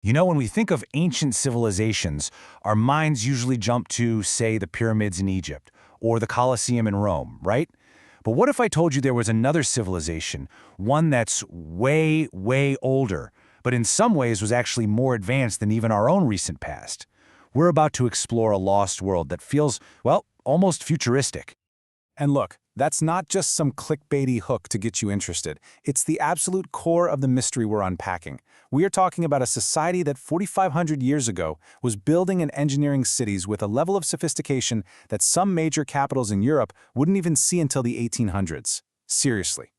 You know, when we think of ancient civilizations, our minds usually jump to, say, the pyramids in Egypt or the Colosseum in Rome, right? But what if I told you there was another civilization, one that's way, way older, but in some ways was actually more advanced than even our own recent past? We're about to explore a lost world that feels, well, almost futuristic. And look, that's not just some clickbaity hook to get you interested. It's the absolute core of the mystery we're unpacking. We are talking about a society that 4,500 years ago was building and engineering cities with a level of sophistication that some major capitals in Europe wouldn't even see until the 1800s. Seriously.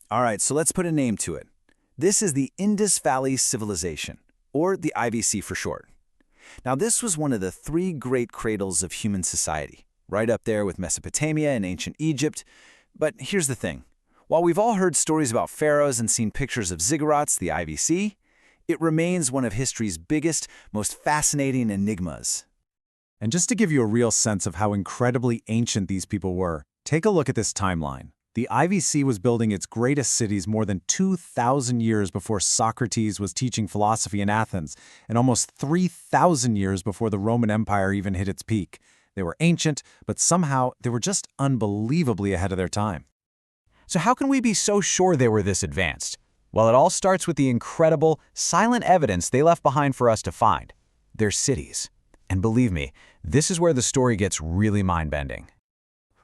All right, so let's put a name to it. This is the Indus Valley Civilization, or the IVC for short. Now, this was one of the three great cradles of human society, right up there with Mesopotamia and ancient Egypt. But here's the thing. While we've all heard stories about pharaohs and seen pictures of ziggurats, the IVC, it remains one of history's biggest, most fascinating enigmas. And just to give you a real sense of how incredibly ancient these people were, take a look at this timeline. The IVC was building its greatest cities more than 2,000 years before Socrates was teaching philosophy in Athens, and almost 3,000 years before the Roman Empire even hit its peak. They were ancient, but somehow they were just unbelievably ahead of their time. So how can we be so sure they were this advanced? Well, it all starts with the incredible, silent evidence they left behind for us to find. Their cities. And believe me, this is where the story gets really mind-bending.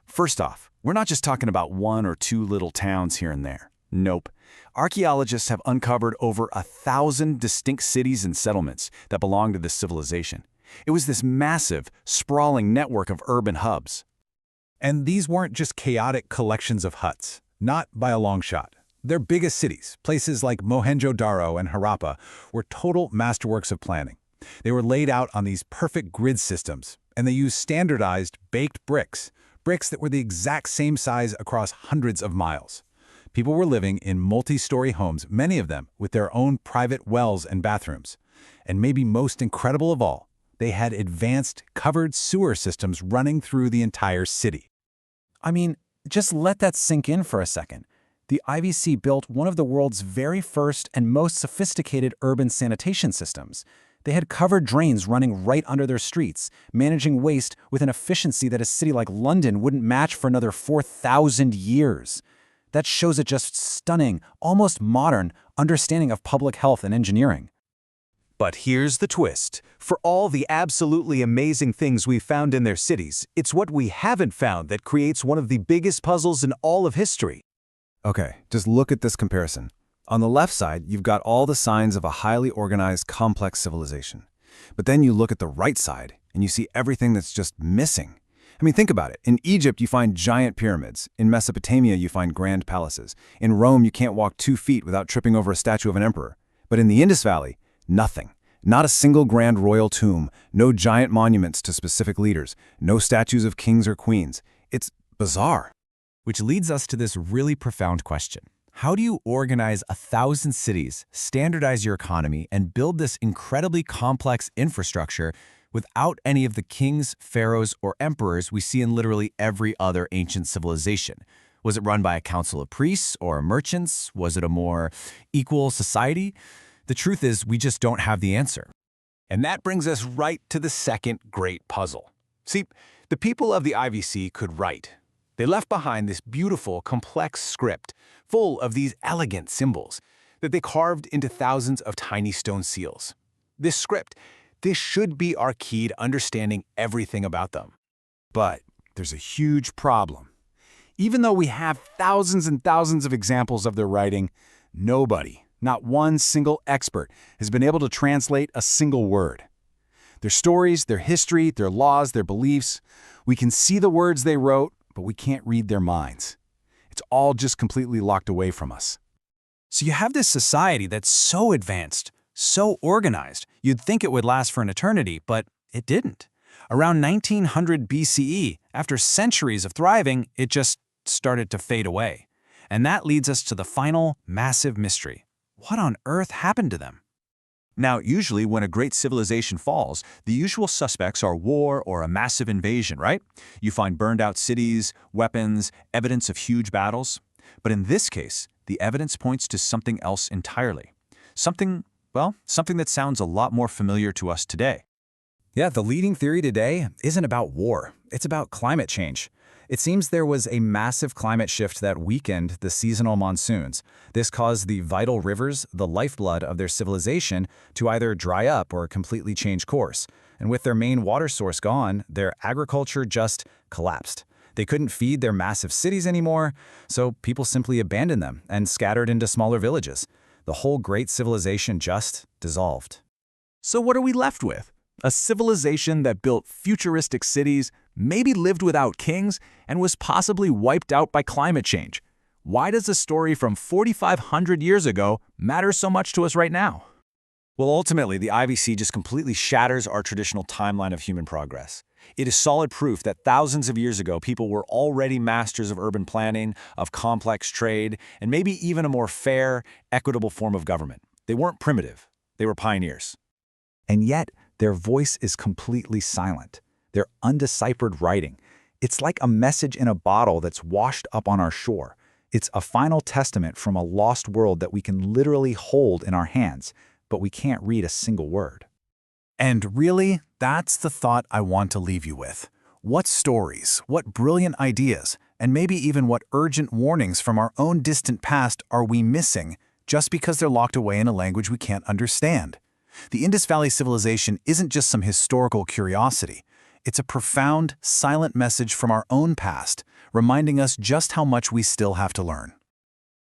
First off, we're not just talking about one or two little towns here and there. Nope. Archaeologists have uncovered over 1,000 distinct cities and settlements that belong to this civilization. It was this massive, sprawling network of urban hubs. And these weren't just chaotic collections of huts, not by a long shot. Their biggest cities, places like Mohenjo-Daro and Harappa, were total masterworks of planning. They were laid out on these perfect grid systems, and they used standardized baked bricks that were the exact same size across hundreds of miles. People were living in multi-story homes, many of them with their own private wells and bathrooms. And maybe most incredible of all, they had advanced covered sewer systems running through the entire city. I mean, just let that sink in for a second. The IVC built one of the world's very first and most sophisticated urban sanitation systems. They had covered drains running right under their streets, managing waste with an efficiency that a city like London wouldn't match for another 4,000 years. That shows a just stunning, almost modern understanding of public health and engineering. But here's the twist. For all the absolutely amazing things we've found in their cities, it's what we haven't found that creates one of the biggest puzzles in all of history. Okay, just look at this comparison. On the left side, you've got all the signs of a highly organized, complex civilization. But then you look at the right side, and you see everything that's just missing. I mean, think about it. In Egypt, you find giant pyramids. In Mesopotamia, you find grand palaces. In Rome, you can't walk 2 feet without tripping over a statue of an emperor. But in the Indus Valley, nothing. Not a single grand royal tomb, no giant monuments to specific leaders, no statues of kings or queens. It's bizarre. Which leads us to this really profound question. How do you organize 1,000 cities, standardize your economy, and build this incredibly complex infrastructure without any of the kings, pharaohs, or emperors we see in literally every other ancient civilization? Was it run by a council of priests or merchants? Was it a more equal society? The truth is, we just don't have the answer. And that brings us right to the second great puzzle. See, the people of the IVC could write. They left behind this beautiful, complex script full of these elegant symbols that they carved into thousands of tiny stone seals. This script, this should be our key to understanding everything about them. But there's a huge problem. Even though we have thousands and thousands of examples of their writing, nobody, not one single expert, has been able to translate a single word. Their stories, their history, their laws, their beliefs, we can see the words they wrote, but we can't read their minds. It's all just completely locked away from us. So you have this society that's so advanced, so organized, you'd think it would last for an eternity, but it didn't. Around 1900 BCE, after centuries of thriving, it just started to fade away. And that leads us to the final, massive mystery. What on earth happened to them? Now, usually when a great civilization falls, the usual suspects are war or a massive invasion, right? You find burned out cities, weapons, evidence of huge battles. But in this case, the evidence points to something else entirely. Something well, something that sounds a lot more familiar to us today. Yeah, the leading theory today isn't about war. It's about climate change. It seems there was a massive climate shift that weakened the seasonal monsoons. This caused the vital rivers, the lifeblood of their civilization, to either dry up or completely change course. And with their main water source gone, their agriculture just collapsed. They couldn't feed their massive cities anymore, so people simply abandoned them and scattered into smaller villages. The whole great civilization just dissolved. So what are we left with? A civilization that built futuristic cities, maybe lived without kings, and was possibly wiped out by climate change. Why does a story from 4,500 years ago matter so much to us right now? Well, ultimately, the IVC just completely shatters our traditional timeline of human progress. It is solid proof that thousands of years ago, people were already masters of urban planning, of complex trade, and maybe even a more fair, equitable form of government. They weren't primitive. They were pioneers. And yet, their voice is completely silent. They're undeciphered writing. It's like a message in a bottle that's washed up on our shore. It's a final testament from a lost world that we can literally hold in our hands, but we can't read a single word. And really, that's the thought I want to leave you with. What stories, what brilliant ideas, and maybe even what urgent warnings from our own distant past are we missing just because they're locked away in a language we can't understand? The Indus Valley civilization isn't just some historical curiosity. It's a profound, silent message from our own past, reminding us just how much we still have to learn.